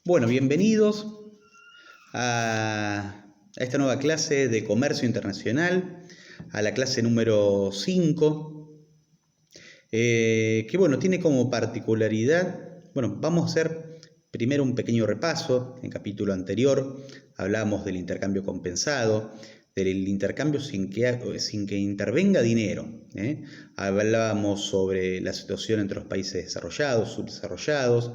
Bueno, bienvenidos a esta nueva clase de comercio internacional, a la clase número 5, que bueno, tiene como particularidad, bueno, vamos a hacer primero un pequeño repaso. En el capítulo anterior hablamos del intercambio compensado, del intercambio sin que intervenga dinero, Hablábamos sobre la situación entre los países desarrollados, subdesarrollados,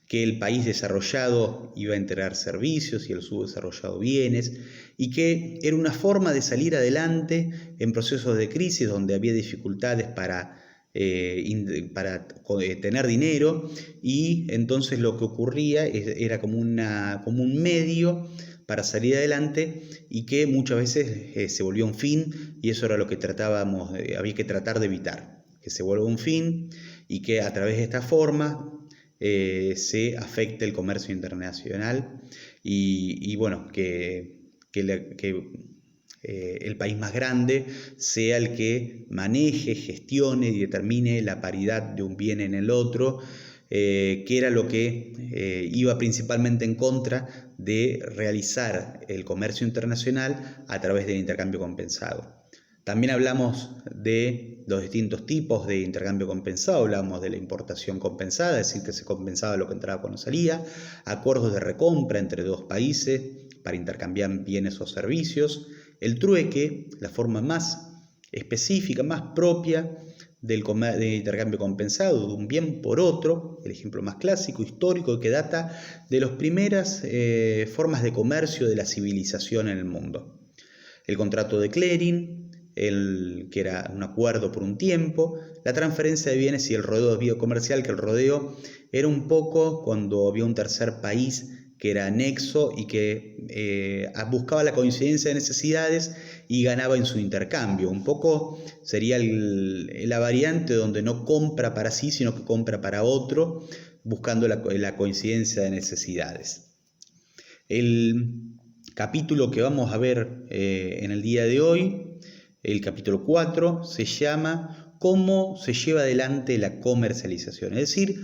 que el país desarrollado iba a entregar servicios y el subdesarrollado bienes, y que era una forma de salir adelante en procesos de crisis donde había dificultades para tener dinero, y entonces lo que ocurría era como un medio para salir adelante, y que muchas veces se volvió un fin, y eso era lo que había que tratar de evitar, que se vuelva un fin y que a través de esta forma se afecte el comercio internacional y bueno, que el país más grande sea el que maneje, gestione y determine la paridad de un bien en el otro, que era lo que iba principalmente en contra de realizar el comercio internacional a través del intercambio compensado. También hablamos de los distintos tipos de intercambio compensado. Hablamos de la importación compensada, es decir, que se compensaba lo que entraba cuando salía, acuerdos de recompra entre dos países para intercambiar bienes o servicios, el trueque, la forma más específica, más propia del intercambio compensado, de un bien por otro, el ejemplo más clásico, histórico, que data de las primeras formas de comercio de la civilización en el mundo. El contrato de clearing, que era un acuerdo por un tiempo, la transferencia de bienes y el rodeo biocomercial, que el rodeo era un poco cuando había un tercer país que era anexo y que buscaba la coincidencia de necesidades y ganaba en su intercambio. Un poco sería la variante donde no compra para sí, sino que compra para otro, buscando la coincidencia de necesidades. El capítulo que vamos a ver en el día de hoy, el capítulo 4, se llama ¿Cómo se lleva adelante la comercialización? Es decir,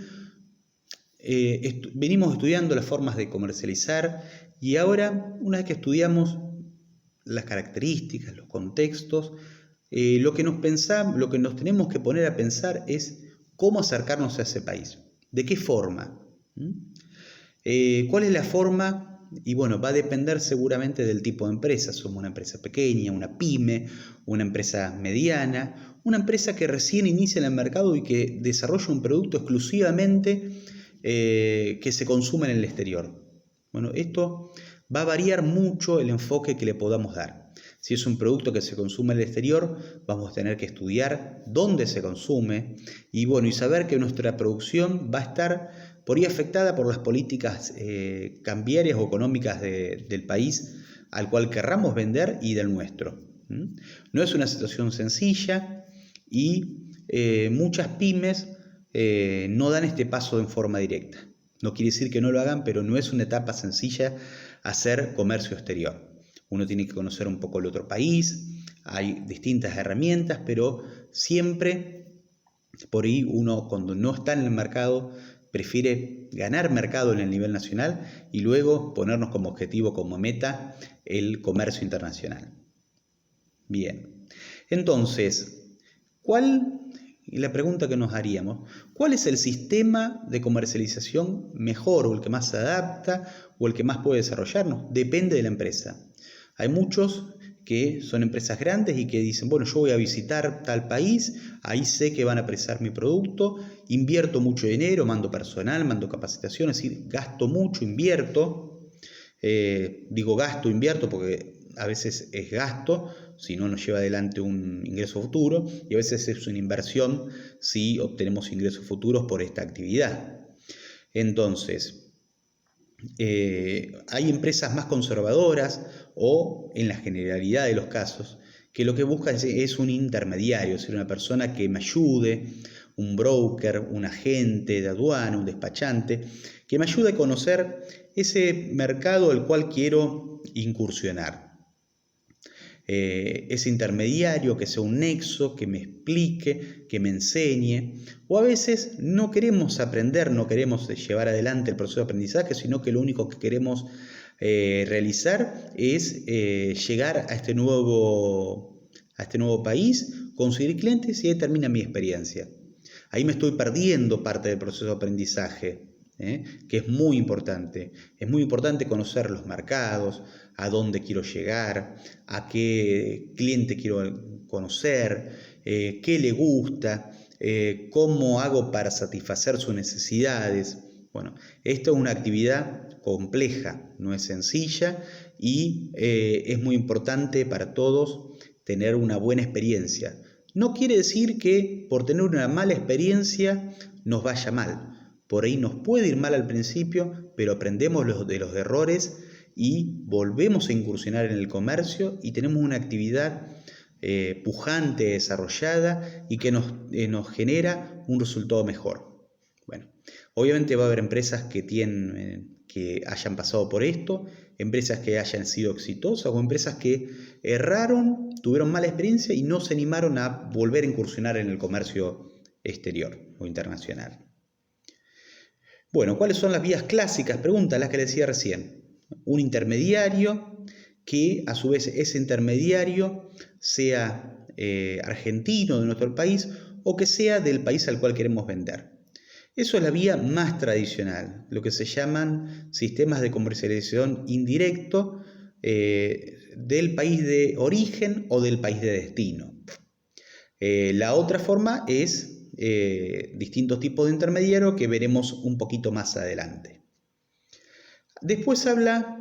venimos estudiando las formas de comercializar, y ahora, una vez que estudiamos las características, los contextos, lo que nos tenemos que poner a pensar es cómo acercarnos a ese país. ¿De qué forma? ¿Cuál es la forma? Y bueno, va a depender seguramente del tipo de empresa. Somos una empresa pequeña, una pyme, una empresa mediana, una empresa que recién inicia en el mercado y que desarrolla un producto exclusivamente que se consume en el exterior. Bueno, esto va a variar mucho el enfoque que le podamos dar. Si es un producto que se consume en el exterior, vamos a tener que estudiar dónde se consume y saber que nuestra producción va a estar por ahí afectada por las políticas cambiarias o económicas del país al cual querramos vender y del nuestro. No es una situación sencilla, y muchas pymes no dan este paso en forma directa. No quiere decir que no lo hagan, pero no es una etapa sencilla hacer comercio exterior. Uno tiene que conocer un poco el otro país, hay distintas herramientas, pero siempre por ahí uno, cuando no está en el mercado, prefiere ganar mercado en el nivel nacional y luego ponernos como objetivo, como meta, el comercio internacional. Bien, entonces, la pregunta que nos haríamos, ¿cuál es el sistema de comercialización mejor, o el que más se adapta, o el que más puede desarrollarnos? Depende de la empresa. Hay muchos que son empresas grandes y que dicen, bueno, yo voy a visitar tal país, ahí sé que van a apreciar mi producto, invierto mucho dinero, mando personal, mando capacitación, es decir, gasto mucho, invierto. Digo gasto, invierto, porque a veces es gasto, si no nos lleva adelante un ingreso futuro, y a veces es una inversión si obtenemos ingresos futuros por esta actividad. Entonces, hay empresas más conservadoras, o en la generalidad de los casos, que lo que busca es un intermediario, es decir, una persona que me ayude, un broker, un agente de aduana, un despachante, que me ayude a conocer ese mercado al cual quiero incursionar. ese intermediario, que sea un nexo, que me explique, que me enseñe. O a veces no queremos aprender, no queremos llevar adelante el proceso de aprendizaje, sino que lo único que queremos realizar es llegar a este nuevo país, conseguir clientes, y ahí termina mi experiencia. Ahí me estoy perdiendo parte del proceso de aprendizaje, que es muy importante. Es muy importante conocer los mercados, a dónde quiero llegar, a qué cliente quiero conocer, qué le gusta, cómo hago para satisfacer sus necesidades. Bueno, esto es una actividad compleja, no es sencilla, y es muy importante para todos tener una buena experiencia. No quiere decir que por tener una mala experiencia nos vaya mal. Por ahí nos puede ir mal al principio, pero aprendemos de los errores y volvemos a incursionar en el comercio y tenemos una actividad pujante, desarrollada, y que nos genera un resultado mejor. Bueno, obviamente va a haber empresas que hayan pasado por esto, empresas que hayan sido exitosas o empresas que erraron, tuvieron mala experiencia y no se animaron a volver a incursionar en el comercio exterior o internacional. Bueno, ¿cuáles son las vías clásicas? Pregunta, las que le decía recién. Un intermediario, que a su vez ese intermediario sea argentino de nuestro país o que sea del país al cual queremos vender. Eso es la vía más tradicional, lo que se llaman sistemas de comercialización indirecto del país de origen o del país de destino. La otra forma es distintos tipos de intermediarios que veremos un poquito más adelante. Después habla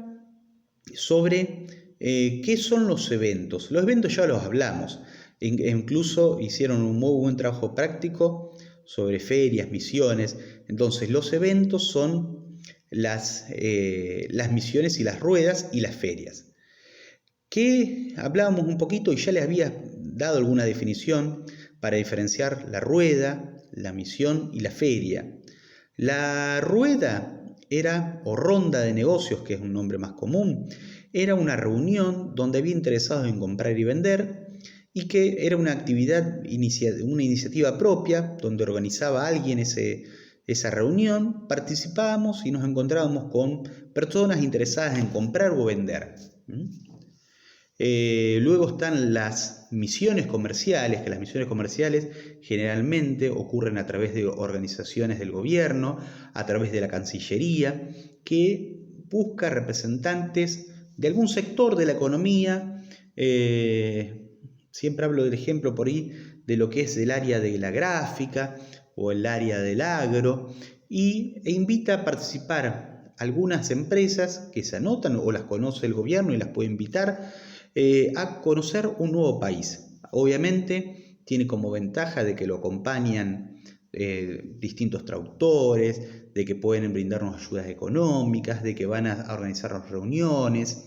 sobre qué son los eventos. Los eventos ya los hablamos, incluso hicieron un muy buen trabajo práctico sobre ferias, misiones. Entonces los eventos son las misiones y las ruedas y las ferias. Que hablábamos un poquito y ya les había dado alguna definición para diferenciar la rueda, la misión y la feria. La rueda era, o ronda de negocios, que es un nombre más común, era una reunión donde había interesados en comprar y vender, y que era una actividad, una iniciativa propia, donde organizaba alguien esa reunión, participábamos y nos encontrábamos con personas interesadas en comprar o vender. Luego están las misiones comerciales, que las misiones comerciales generalmente ocurren a través de organizaciones del gobierno, a través de la Cancillería, que busca representantes de algún sector de la economía. Siempre hablo del ejemplo por ahí de lo que es el área de la gráfica o el área del agro, e invita a participar algunas empresas que se anotan o las conoce el gobierno y las puede invitar a conocer un nuevo país. Obviamente tiene como ventaja de que lo acompañan distintos traductores, de que pueden brindarnos ayudas económicas, de que van a organizarnos reuniones.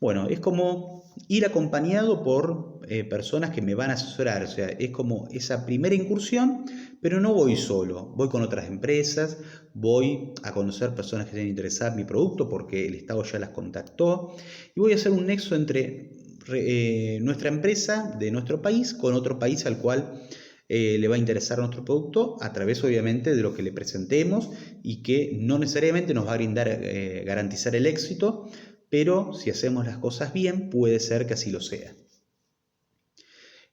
Bueno, es como ir acompañado por personas que me van a asesorar, o sea, es como esa primera incursión, pero no voy solo, voy con otras empresas, voy a conocer personas que estén interesadas en mi producto porque el Estado ya las contactó, y voy a hacer un nexo entre nuestra empresa de nuestro país con otro país al cual le va a interesar nuestro producto, a través obviamente de lo que le presentemos y que no necesariamente nos va a brindar, garantizar el éxito, pero si hacemos las cosas bien puede ser que así lo sea.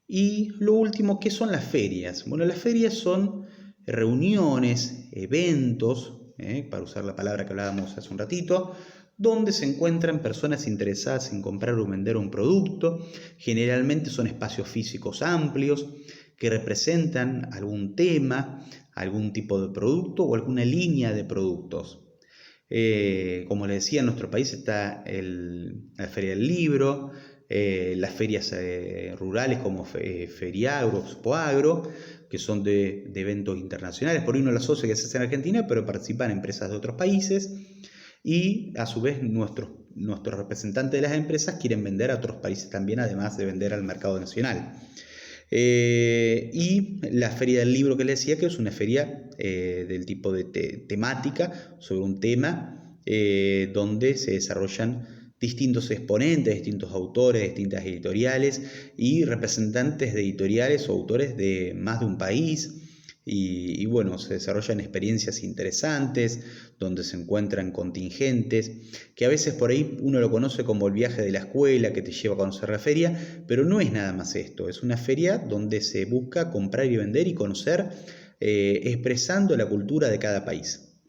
Y lo último, ¿qué son las ferias? Bueno, las ferias son reuniones, eventos, para usar la palabra que hablábamos hace un ratito, donde se encuentran personas interesadas en comprar o vender un producto. Generalmente son espacios físicos amplios que representan algún tema, algún tipo de producto o alguna línea de productos. Como les decía, en nuestro país está la Feria del Libro, las ferias rurales como Feriagro, Expoagro, que son de eventos internacionales. Por ahí no la asocia que se hace en Argentina, pero participan empresas de otros países. Y a su vez nuestros representantes de las empresas quieren vender a otros países también, además de vender al mercado nacional. Y la Feria del Libro que les decía, que es una feria del tipo de temática, sobre un tema donde se desarrollan distintos exponentes, distintos autores, distintas editoriales y representantes de editoriales o autores de más de un país. Y bueno, se desarrollan experiencias interesantes donde se encuentran contingentes, que a veces por ahí uno lo conoce como el viaje de la escuela que te lleva a conocer la feria, pero no es nada más esto, es una feria donde se busca comprar y vender y conocer, expresando la cultura de cada país.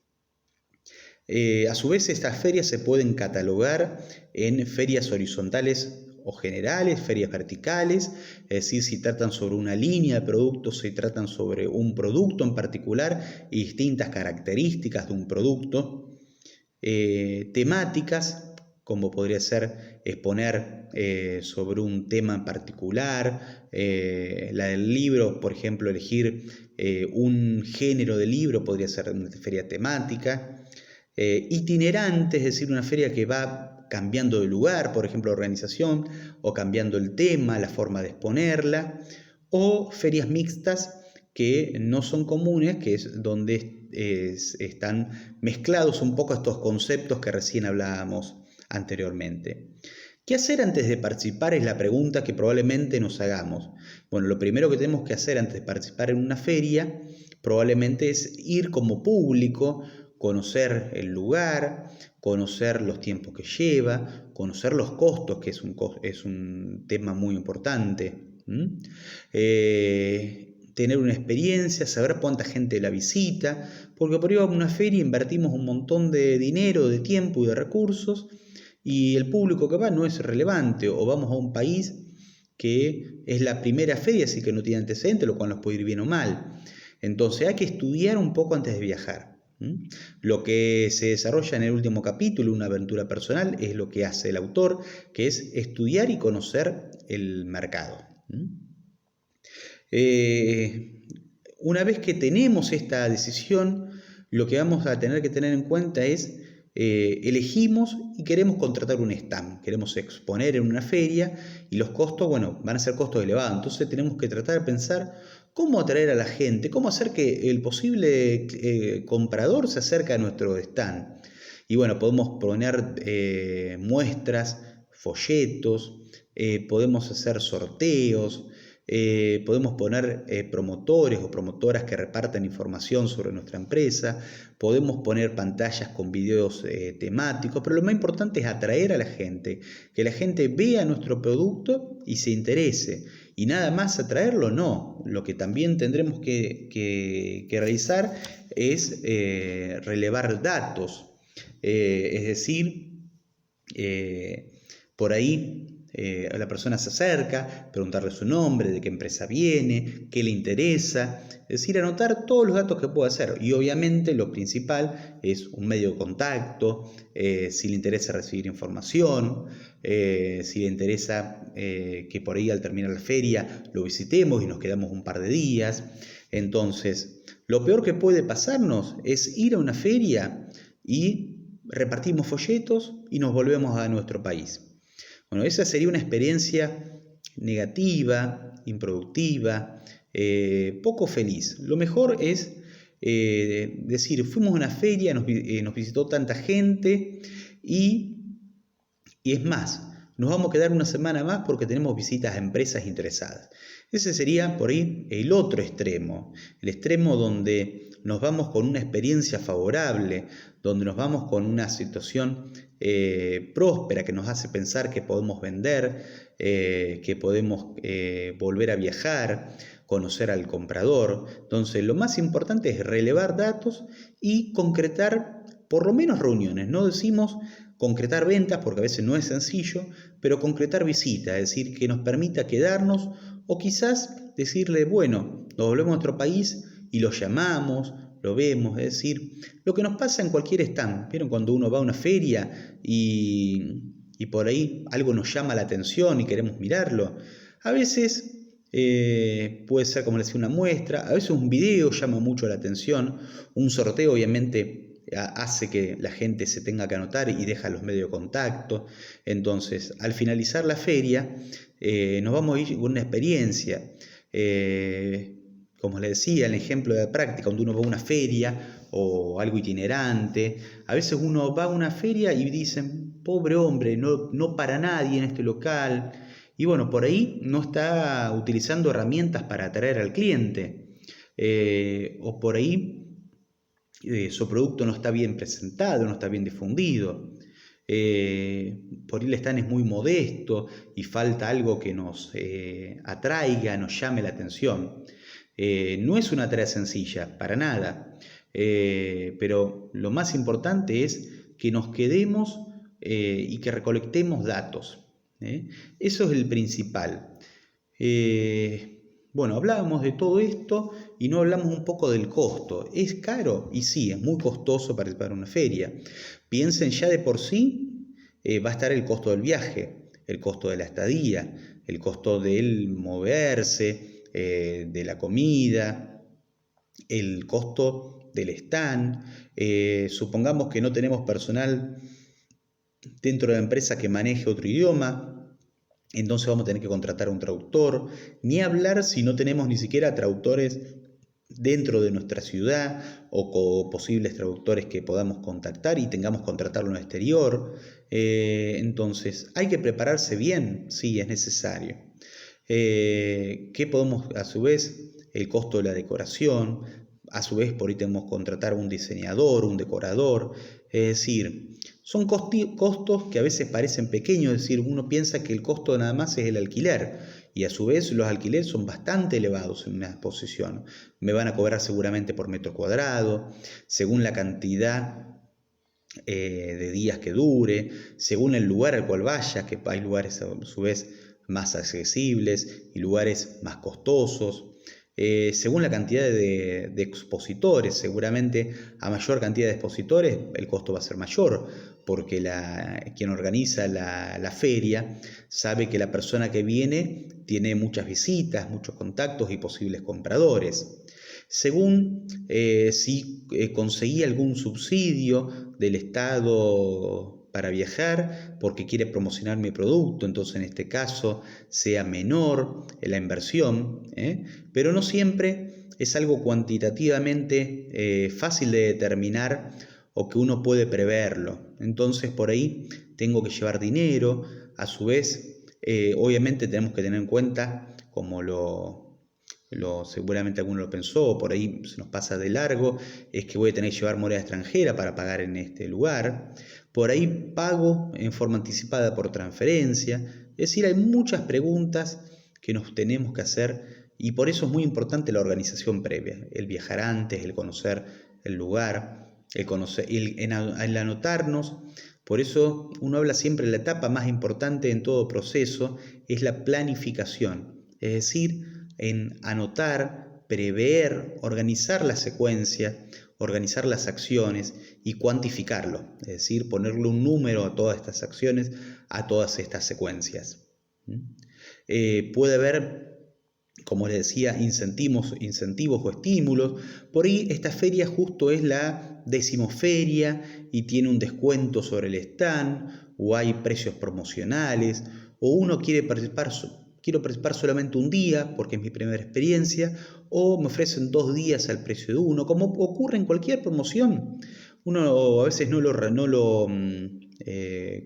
A su vez, estas ferias se pueden catalogar en ferias horizontales o generales, ferias verticales, es decir, si tratan sobre una línea de productos, si tratan sobre un producto en particular y distintas características de un producto. Temáticas, como podría ser exponer sobre un tema en particular, la del libro, por ejemplo, elegir un género de libro podría ser una feria temática. Itinerante, es decir, una feria que va cambiando de lugar, por ejemplo, organización, o cambiando el tema, la forma de exponerla, o ferias mixtas que no son comunes, que es donde están mezclados un poco estos conceptos que recién hablábamos anteriormente. ¿Qué hacer antes de participar? Es la pregunta que probablemente nos hagamos. Bueno, lo primero que tenemos que hacer antes de participar en una feria probablemente es ir como público, conocer el lugar, conocer los tiempos que lleva, conocer los costos, que es un tema muy importante. Tener una experiencia, saber cuánta gente la visita, porque por ahí vamos a una feria invertimos un montón de dinero, de tiempo y de recursos, y el público que va no es relevante, o vamos a un país que es la primera feria, así que no tiene antecedentes, lo cual nos puede ir bien o mal. Entonces hay que estudiar un poco antes de viajar. Lo que se desarrolla en el último capítulo, una aventura personal, es lo que hace el autor, que es estudiar y conocer el mercado. Una vez que tenemos esta decisión, lo que vamos a tener que tener en cuenta es elegimos y queremos contratar un stand, queremos exponer en una feria y los costos, bueno, van a ser costos elevados, entonces tenemos que tratar de pensar cómo atraer a la gente, cómo hacer que el posible comprador se acerque a nuestro stand. Y bueno, podemos poner muestras, folletos, podemos hacer sorteos, podemos poner promotores o promotoras que repartan información sobre nuestra empresa, podemos poner pantallas con videos temáticos, pero lo más importante es atraer a la gente, que la gente vea nuestro producto y se interese. Y nada más atraerlo, no. Lo que también tendremos que realizar es relevar datos, es decir, por ahí la persona se acerca, preguntarle su nombre, de qué empresa viene, qué le interesa, es decir, anotar todos los datos que pueda hacer. Y obviamente lo principal es un medio de contacto, si le interesa recibir información, si le interesa que por ahí al terminar la feria lo visitemos y nos quedamos un par de días. Entonces, lo peor que puede pasarnos es ir a una feria y repartimos folletos y nos volvemos a nuestro país. Bueno, esa sería una experiencia negativa, improductiva, poco feliz. Lo mejor es decir, fuimos a una feria, nos visitó tanta gente y es más, nos vamos a quedar una semana más porque tenemos visitas a empresas interesadas. Ese sería por ahí el otro extremo, el extremo donde nos vamos con una experiencia favorable, donde nos vamos con una situación próspera que nos hace pensar que podemos vender, que podemos volver a viajar, conocer al comprador. Entonces, lo más importante es relevar datos y concretar por lo menos reuniones. No decimos concretar ventas porque a veces no es sencillo, pero concretar visitas, es decir, que nos permita quedarnos o quizás decirle, bueno, nos volvemos a nuestro país y lo llamamos, lo vemos, es decir, lo que nos pasa en cualquier stand. ¿Vieron cuando uno va a una feria y por ahí algo nos llama la atención y queremos mirarlo? A veces puede ser, como les decía, una muestra, a veces un video llama mucho la atención, un sorteo obviamente hace que la gente se tenga que anotar y deja los medios de contacto. Entonces, al finalizar la feria, nos vamos a ir con una experiencia. Como les decía, el ejemplo de práctica, cuando uno va a una feria o algo itinerante. A veces uno va a una feria y dicen, pobre hombre, no para nadie en este local. Y bueno, por ahí no está utilizando herramientas para atraer al cliente. O por ahí su producto no está bien presentado, no está bien difundido. Por ahí el stand es muy modesto y falta algo que nos atraiga, nos llame la atención. No es una tarea sencilla, para nada, pero lo más importante es que nos quedemos y que recolectemos datos. Eso es el principal. Bueno, hablábamos de todo esto y no hablamos un poco del costo. ¿Es caro? Y sí, es muy costoso participar en una feria. Piensen ya de por sí, va a estar el costo del viaje, el costo de la estadía, el costo del moverse, de la comida, el costo del stand. Supongamos que no tenemos personal dentro de la empresa que maneje otro idioma. Entonces vamos a tener que contratar a un traductor, ni hablar si no tenemos ni siquiera traductores dentro de nuestra ciudad o posibles traductores que podamos contactar y tengamos que contratarlo en el exterior. Entonces hay que prepararse bien, sí, es necesario. ¿Qué podemos, a su vez, el costo de la decoración? A su vez, por ahí tenemos que contratar a un diseñador, un decorador. Es decir, son costos que a veces parecen pequeños, es decir, uno piensa que el costo nada más es el alquiler y a su vez los alquileres son bastante elevados en una exposición. Me van a cobrar seguramente por metro cuadrado, según la cantidad de días que dure, según el lugar al cual vaya, que hay lugares a su vez más accesibles y lugares más costosos. Según la cantidad de expositores, seguramente a mayor cantidad de expositores el costo va a ser mayor, porque quien organiza la feria sabe que la persona que viene tiene muchas visitas, muchos contactos y posibles compradores. Según si conseguí algún subsidio del Estado para viajar porque quiere promocionar mi producto, entonces en este caso sea menor la inversión, pero no siempre es algo cuantitativamente fácil de determinar o que uno puede preverlo. Entonces por ahí tengo que llevar dinero, a su vez obviamente tenemos que tener en cuenta, como seguramente alguno lo pensó, por ahí se nos pasa de largo, es que voy a tener que llevar moneda extranjera para pagar en este lugar. Por ahí pago en forma anticipada por transferencia. Es decir, hay muchas preguntas que nos tenemos que hacer y por eso es muy importante la organización previa, el viajar antes, el conocer el lugar, el anotarnos. Por eso uno habla siempre de la etapa más importante en todo proceso, es la planificación, es decir, en anotar, prever, organizar la secuencia, organizar las acciones y cuantificarlo, es decir, ponerle un número a todas estas acciones, a todas estas secuencias. Puede haber, como les decía, incentivos o estímulos. Por ahí esta feria justo es la 10ª feria y tiene un descuento sobre el stand, o hay precios promocionales, o uno quiero participar solamente un día porque es mi primera experiencia, o me ofrecen 2 días al precio de uno, como ocurre en cualquier promoción. Uno a veces no lo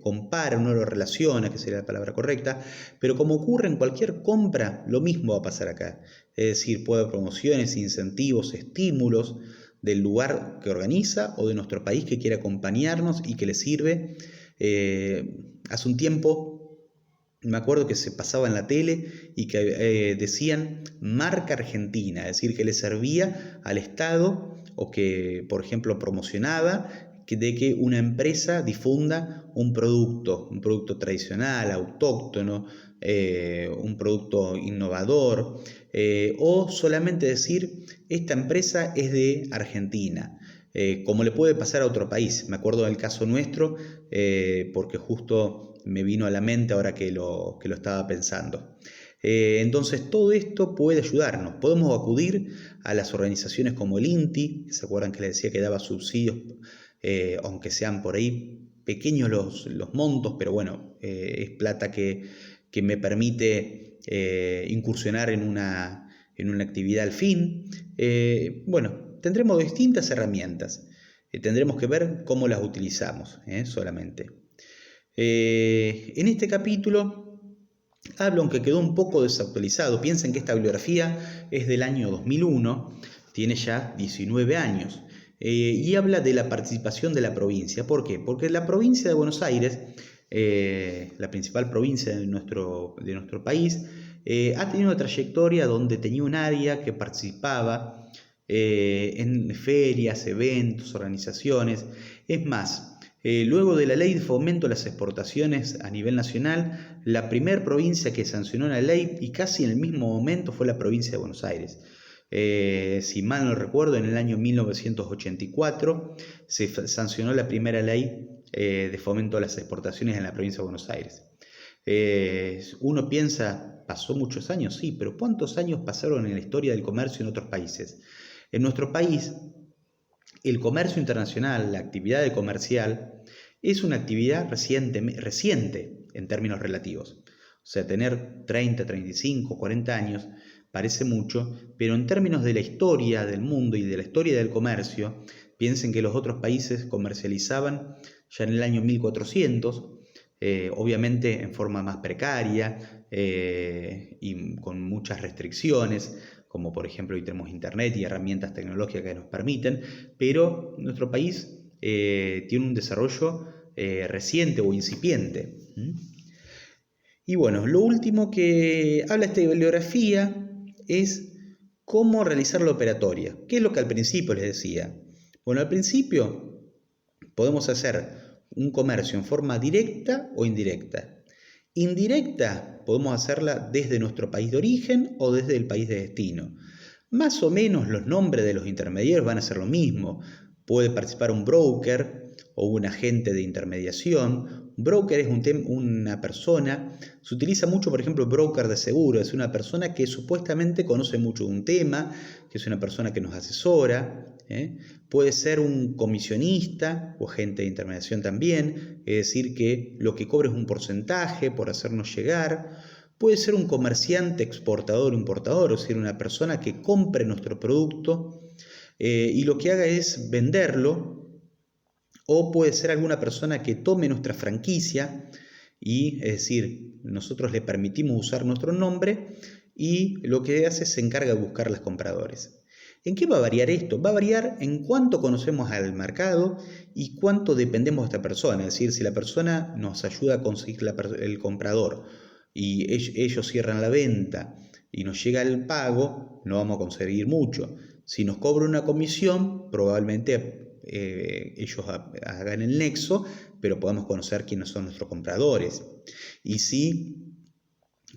compara, no lo relaciona, que sería la palabra correcta, pero como ocurre en cualquier compra, lo mismo va a pasar acá. Es decir, puede haber promociones, incentivos, estímulos del lugar que organiza o de nuestro país que quiere acompañarnos y que le sirve. Hace un tiempo me acuerdo que se pasaba en la tele y que decían marca Argentina, es decir, que le servía al Estado o que, por ejemplo, promocionaba de que una empresa difunda un producto tradicional, autóctono, un producto innovador, o solamente decir esta empresa es de Argentina. Como le puede pasar a otro país. Me acuerdo del caso nuestro porque justo me vino a la mente ahora que lo estaba pensando. Entonces todo esto puede ayudarnos. Podemos acudir a las organizaciones como el INTI, ¿se acuerdan que les decía que daba subsidios, aunque sean por ahí pequeños los montos, pero bueno, es plata que me permite incursionar en una actividad al fin. Bueno, tendremos distintas herramientas. Tendremos que ver cómo las utilizamos, solamente. En este capítulo hablo, aunque quedó un poco desactualizado. Piensen que esta bibliografía es del año 2001, tiene ya 19 años, y habla de la participación de la provincia. ¿Por qué? Porque la provincia de Buenos Aires, la principal provincia de nuestro país, ha tenido una trayectoria donde tenía un área que participaba en ferias, eventos, organizaciones. Es más, luego de la ley de fomento de las exportaciones a nivel nacional, la primera provincia que sancionó la ley, y casi en el mismo momento, fue la provincia de Buenos Aires. Si mal no recuerdo, en el año 1984 se sancionó la primera ley de fomento de las exportaciones en la provincia de Buenos Aires. Uno piensa, pasó muchos años, sí, pero ¿cuántos años pasaron en la historia del comercio en otros países? En nuestro país, el comercio internacional, la actividad comercial, es una actividad reciente en términos relativos. O sea, tener 30, 35, 40 años parece mucho, pero en términos de la historia del mundo y de la historia del comercio, piensen que los otros países comercializaban ya en el año 1400, obviamente en forma más precaria y con muchas restricciones, como por ejemplo hoy tenemos internet y herramientas tecnológicas que nos permiten, pero nuestro país tiene un desarrollo reciente o incipiente. Y bueno, lo último que habla esta bibliografía es cómo realizar la operatoria. ¿Qué es lo que al principio les decía? Bueno, al principio podemos hacer un comercio en forma directa o indirecta. Indirecta podemos hacerla desde nuestro país de origen o desde el país de destino. Más o menos los nombres de los intermediarios van a ser lo mismo. Puede participar un broker o un agente de intermediación. Un broker es una persona, se utiliza mucho, por ejemplo, broker de seguro, es una persona que supuestamente conoce mucho de un tema, que es una persona que nos asesora. Puede ser un comisionista o agente de intermediación también, es decir, que lo que cobra es un porcentaje por hacernos llegar. Puede ser un comerciante exportador o importador, es decir, una persona que compre nuestro producto y lo que haga es venderlo. O puede ser alguna persona que tome nuestra franquicia y, es decir, nosotros le permitimos usar nuestro nombre y lo que hace es se encarga de buscar los compradores. ¿En qué va a variar esto? Va a variar en cuánto conocemos al mercado y cuánto dependemos de esta persona. Es decir, si la persona nos ayuda a conseguir el comprador y ellos cierran la venta y nos llega el pago, no vamos a conseguir mucho. Si nos cobra una comisión, probablemente ellos hagan el nexo, pero podemos conocer quiénes son nuestros compradores. Y si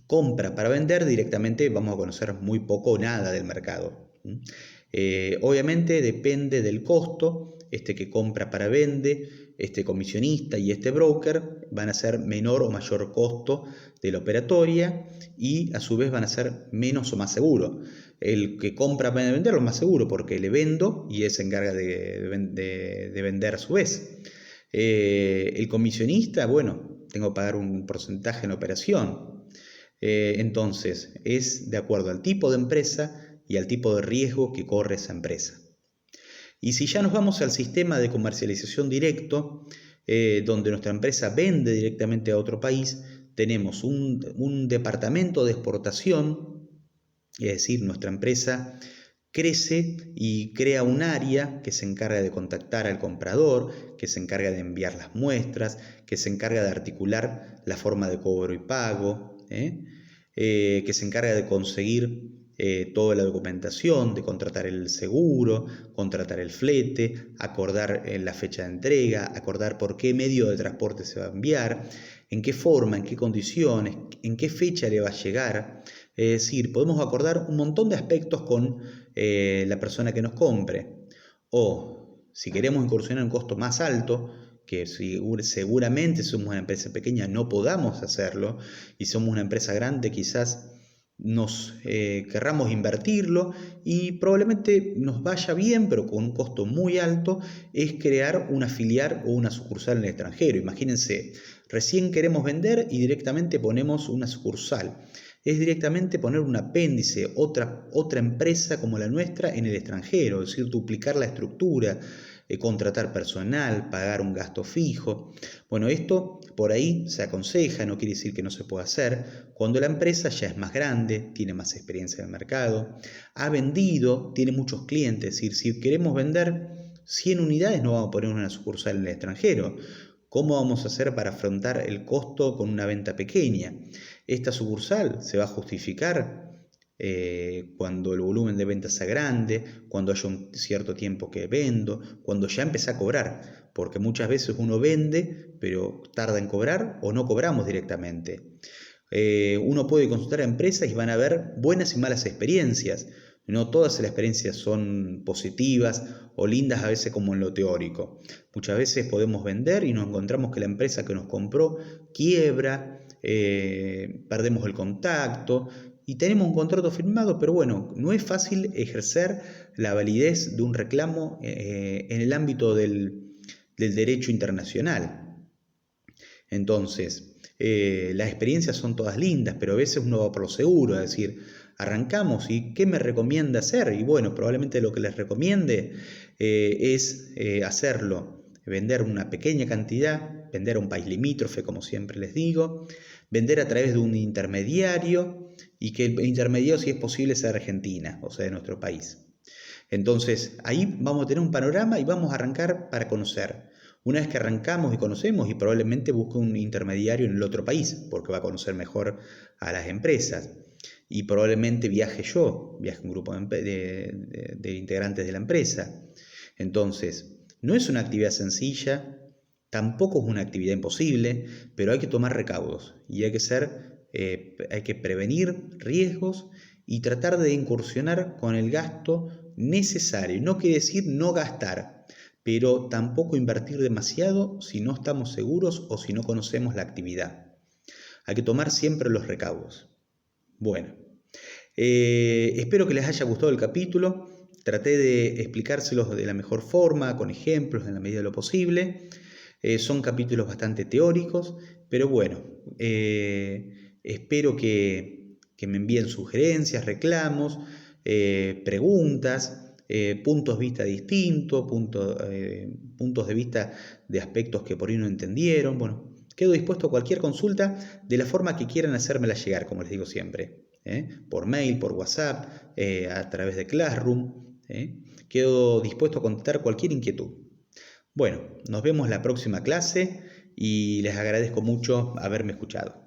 compra para vender, directamente vamos a conocer muy poco o nada del mercado. Obviamente depende del costo. Este que compra para vende, este comisionista y este broker van a ser menor o mayor costo de la operatoria y a su vez van a ser menos o más seguro. El que compra para vender lo más seguro porque le vendo y él se encarga de vender a su vez. El comisionista, bueno, tengo que pagar un porcentaje en la operación. Entonces, es de acuerdo al tipo de empresa y al tipo de riesgo que corre esa empresa. Y si ya nos vamos al sistema de comercialización directo, donde nuestra empresa vende directamente a otro país, tenemos un departamento de exportación, es decir, nuestra empresa crece y crea un área que se encarga de contactar al comprador, que se encarga de enviar las muestras, que se encarga de articular la forma de cobro y pago, que se encarga de conseguir toda la documentación, de contratar el seguro, contratar el flete, acordar la fecha de entrega, acordar por qué medio de transporte se va a enviar, en qué forma, en qué condiciones, en qué fecha le va a llegar. Es decir, podemos acordar un montón de aspectos con la persona que nos compre. O si queremos incursionar en un costo más alto, que seguramente si somos una empresa pequeña no podamos hacerlo, y somos una empresa grande quizás nos querramos invertirlo y probablemente nos vaya bien, pero con un costo muy alto, es crear una filial o una sucursal en el extranjero. Imagínense, recién queremos vender y directamente ponemos una sucursal. Es directamente poner un apéndice, otra empresa como la nuestra en el extranjero, es decir, duplicar la estructura. contratar personal, pagar un gasto fijo. Bueno, esto por ahí se aconseja, no quiere decir que no se pueda hacer, cuando la empresa ya es más grande, tiene más experiencia en el mercado, ha vendido, tiene muchos clientes, es decir, si queremos vender 100 unidades no vamos a poner una sucursal en el extranjero. ¿Cómo vamos a hacer para afrontar el costo con una venta pequeña? Esta sucursal se va a justificar cuando el volumen de ventas sea grande, cuando haya un cierto tiempo que vendo, cuando ya empecé a cobrar, porque muchas veces uno vende, pero tarda en cobrar o no cobramos directamente. Uno puede consultar a empresas y van a ver buenas y malas experiencias. No todas las experiencias son positivas o lindas a veces como en lo teórico. Muchas veces podemos vender y nos encontramos que la empresa que nos compró quiebra, perdemos el contacto y tenemos un contrato firmado, pero bueno, no es fácil ejercer la validez de un reclamo en el ámbito del derecho internacional. Entonces, las experiencias son todas lindas, pero a veces uno va por lo seguro, es decir, arrancamos y ¿qué me recomienda hacer? Y bueno, probablemente lo que les recomiende es hacerlo, vender una pequeña cantidad, vender a un país limítrofe, como siempre les digo, vender a través de un intermediario y que el intermediario, si es posible, sea de Argentina, o sea, de nuestro país. Entonces, ahí vamos a tener un panorama y vamos a arrancar para conocer. Una vez que arrancamos y conocemos, y probablemente busque un intermediario en el otro país, porque va a conocer mejor a las empresas. Y probablemente viaje un grupo de integrantes de la empresa. Entonces, no es una actividad sencilla, tampoco es una actividad imposible, pero hay que tomar recaudos y hay que prevenir riesgos y tratar de incursionar con el gasto necesario. No quiere decir no gastar, pero tampoco invertir demasiado si no estamos seguros o si no conocemos la actividad. Hay que tomar siempre los recaudos. Bueno, espero que les haya gustado el capítulo. Traté de explicárselos de la mejor forma, con ejemplos en la medida de lo posible. Son capítulos bastante teóricos, pero bueno, espero que me envíen sugerencias, reclamos, preguntas, puntos de vista distintos, puntos de vista de aspectos que por ahí no entendieron. Bueno, quedo dispuesto a cualquier consulta de la forma que quieran hacérmela llegar, como les digo siempre. Por mail, por WhatsApp, a través de Classroom. Quedo dispuesto a contestar cualquier inquietud. Bueno, nos vemos la próxima clase y les agradezco mucho haberme escuchado.